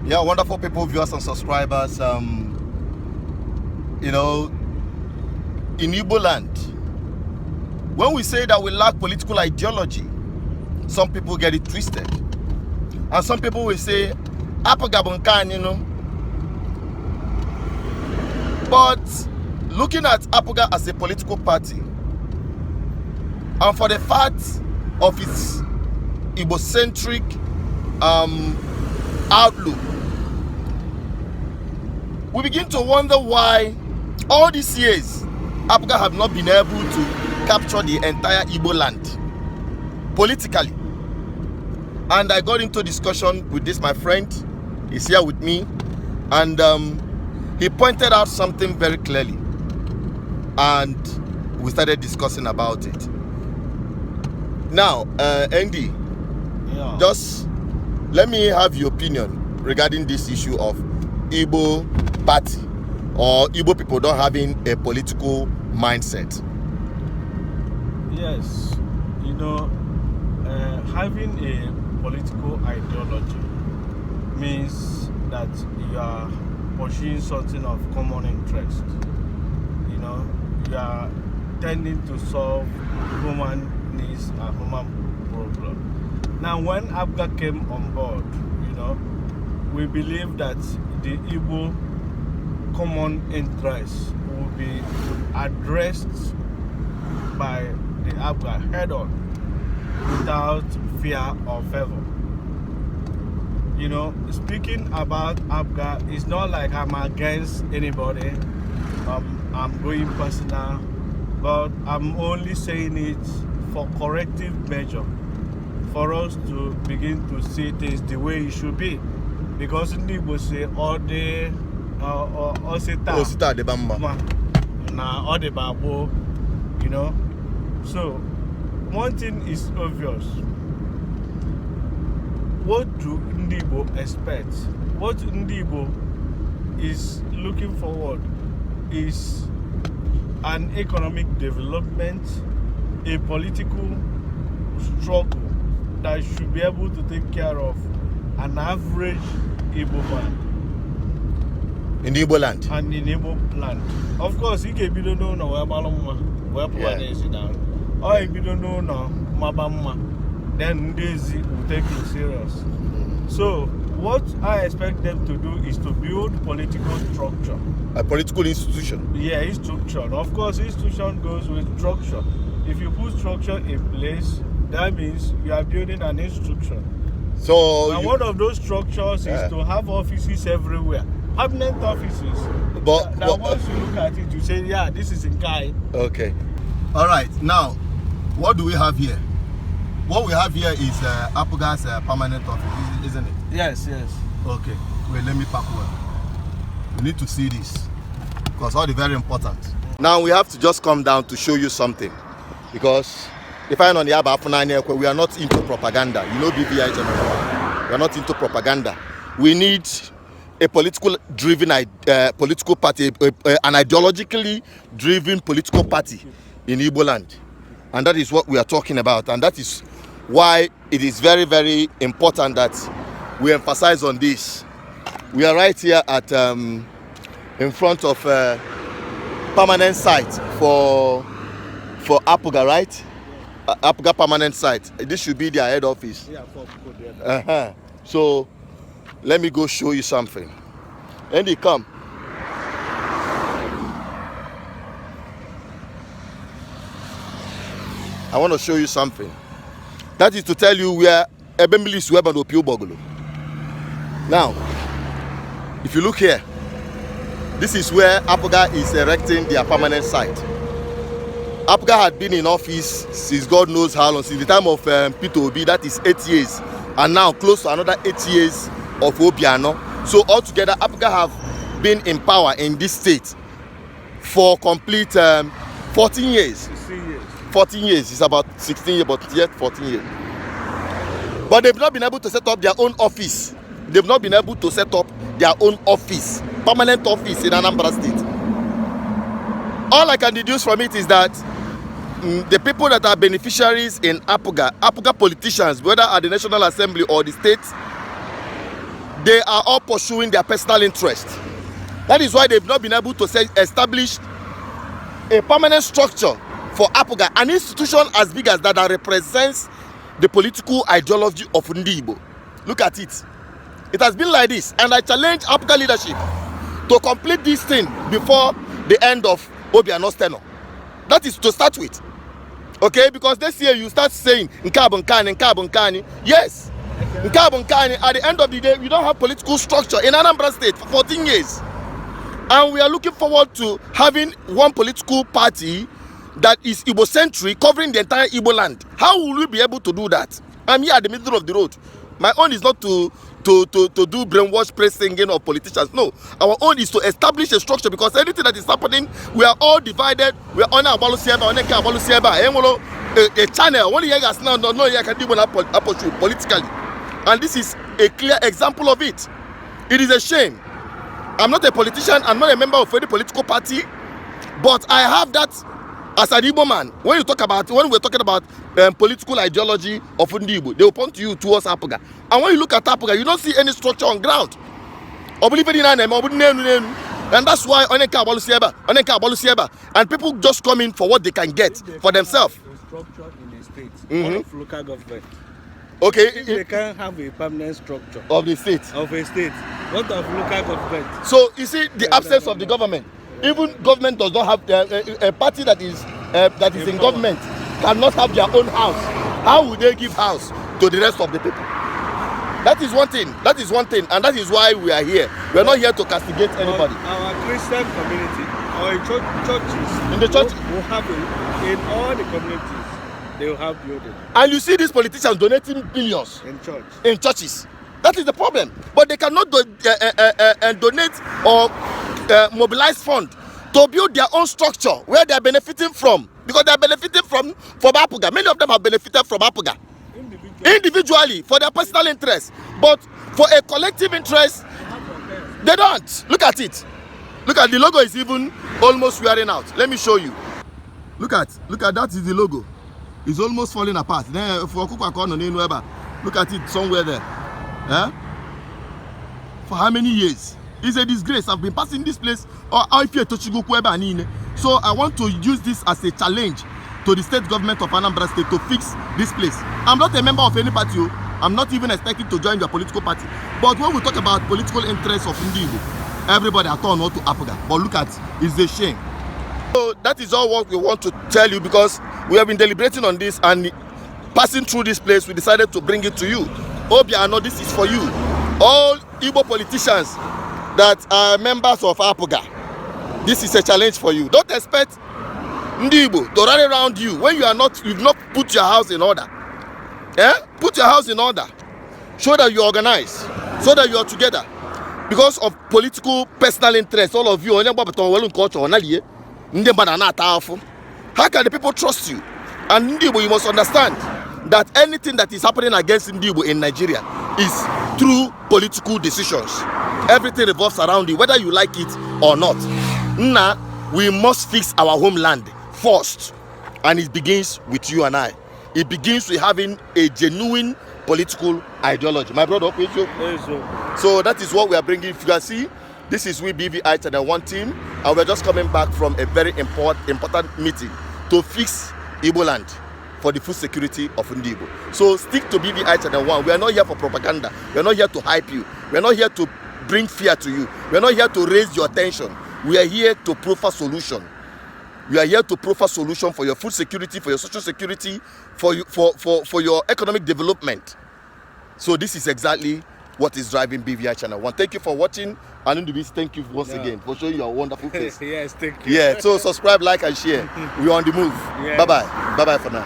Yeah, wonderful people, viewers and subscribers. You know, in Igbo land, when we say that we lack political ideology, some people get it twisted. And some people will say, Apagabonkan, you know. But looking at Apaga as a political party, and for the fact of its Igbo-centric outlook, we begin to wonder why all these years Apaga have not been able to capture the entire Igbo land politically. And I got into discussion with this, my friend. He's here with me, and he pointed out something very clearly, and we started discussing about it. Now, Andy, just let me have your opinion regarding this issue of Igbo party or Igbo people not having a political mindset. Yes, you know, having a political ideology means that you are pursuing something of common interest. You know, you are tending to solve human needs and human problems. Now, when Apaga came on board, you know, we believe that the Igbo common interests will be addressed by the Apaga head on without fear or favor. You know, speaking about Apaga, it's not like I'm against anybody. I'm going personal, but I'm only saying it for corrective measure, for us to begin to see things the way it should be. Because Ndigbo say all the de bamba. Na all the babo, you know. So one thing is obvious. What do Ndigbo expect? What Ndigbo is looking forward is an economic development, a political struggle that should be able to take care of an average Igbo man. In the Igbo land? And in Igbo land. Of course, he can be the no where Maloma, where Puan is down. Or if you don't know no Mabama, then Daisy will take you serious. So, what I expect them to do is to build political structure. A political institution? Yeah, institution. Of course, institution goes with structure. If you put structure in place, that means you are building an institution. So, and one of those structures is to have offices everywhere. Permanent offices. But once you look at it, you say, yeah, this is in Kai. Okay. All right. Now, what do we have here? What we have here is Apaga's permanent office, isn't it? Yes, yes. Okay. Wait, let me pack well. We need to see this because all the very important. Now we have to just come down to show you something, because if I know the Abba, we are not into propaganda. You know BVI Channel. We are not into propaganda. We need a political party, an ideologically driven political party in Igbo land. And that is what we are talking about. And that is why it is very, very important that we emphasize on this. We are right here at in front of permanent site for Apaga, right? Apaga permanent site. This should be their head office. Yeah, for people. So let me go show you something. Andy, come. I want to show you something. That is to tell you where Ebembilis Web and Opio Bogolo. Now, if you look here, this is where Apaga is erecting their permanent site. Apaga had been in office since God knows how long, since the time of Peter Obi, that is 8 years, and now close to another 8 years of Obiano. So altogether, Apaga have been in power in this state for complete 14 years. 16 years. 14 years, it's about 16 years, but yet 14 years. But they've not been able to set up their own office. They've not been able to set up their own office, permanent office in Anambra State. All I can deduce from it is that the people that are beneficiaries in Apaga politicians, whether at the National Assembly or the state, they are all pursuing their personal interest. That is why they've not been able to establish a permanent structure for APGA, an institution as big as that represents the political ideology of Ndigbo. Look at it. It has been like this, and I challenge APGA leadership to complete this thing before the end of Obiano's tenure. That is to start with. Okay, because this year you start saying Nkani. Yes, Nkani. At the end of the day, we don't have political structure in Anambra State for 14 years. And we are looking forward to having one political party that is Igbo-centric, covering the entire Igbo land. How will we be able to do that? I'm here at the middle of the road. My own is not to do brainwash praise singing of politicians. No, our own is to establish a structure, because anything that is happening, we are all divided. We are on a channel. Only here guys now no here can do politically, and this is a clear example of it. It is a shame. I'm not a politician. I'm not a member of any political party, but I have that as an Igbo man. When we're talking about political ideology of Ndigbo, they will point to you towards APGA. And when you look at APGA, you don't see any structure on ground. And that's why and people just come in for what they can get for themselves. Structure in a state, of local government. Okay, if they can't have a permanent structure of the state, what of local government? So you see the absence of the government. Even government does not have a party that is in government cannot have their own house. How would they give house to the rest of the people? That is one thing, and that is why we are here. We are not here to castigate anybody. Our Christian community, our churches, in the church, will have in all the communities, they will have buildings. And you see these politicians donating billions in churches. That is the problem. But they cannot donate or mobilize funds to build their own structure where they are benefiting from, because they are benefiting from APGA. Many of them have benefited from APGA individually for their personal interest, but for a collective interest, they don't. Look at it. Look at the logo is even almost wearing out. Let me show you. Look at that is the logo. It's almost falling apart. Look at it somewhere there. For how many years? It's a disgrace. I've been passing this place. So I want to use this as a challenge to the state government of Anambra State to fix this place. I'm not a member of any party. I'm not even expecting to join your political party. But when we talk about political interests of Ndigbo, everybody are turned on to APGA. But look at it. It's a shame. So that is all what we want to tell you, because we have been deliberating on this, and passing through this place, we decided to bring it to you. Obiano, this is for you. All Igbo politicians that are members of APGA, this is a challenge for you. Don't expect Ndigbo to run around you when you've not put your house in order. Put your house in order. Show that you organize, so that you are together. Because of political personal interest, all of you, how can the people trust you? And Ndigbo, you must understand that anything that is happening against Ndigbo in Nigeria is through political decisions. Everything revolves around you, whether you like it or not. Now, we must fix our homeland first. And it begins with you and I. It begins with having a genuine political ideology. My brother, so that is what we are bringing. If you can see, this is we BVI Channel 1 team, and we're just coming back from a very important meeting to fix Igbo land for the food security of Ndigbo. So stick to BVI Channel 1. We are not here for propaganda. We are not here to hype you. We are not here to bring fear to you. We are not here to raise your attention. We are here to proffer solution. We are here to proffer solution for your food security, for your social security, for your economic development. So this is exactly what is driving BVI Channel 1. Thank you for watching. And Ndigbo, thank you once again for showing your wonderful face. Yes, thank you. Yeah, so subscribe, like, and share. We are on the move. Yeah. Bye-bye. Bye-bye for now.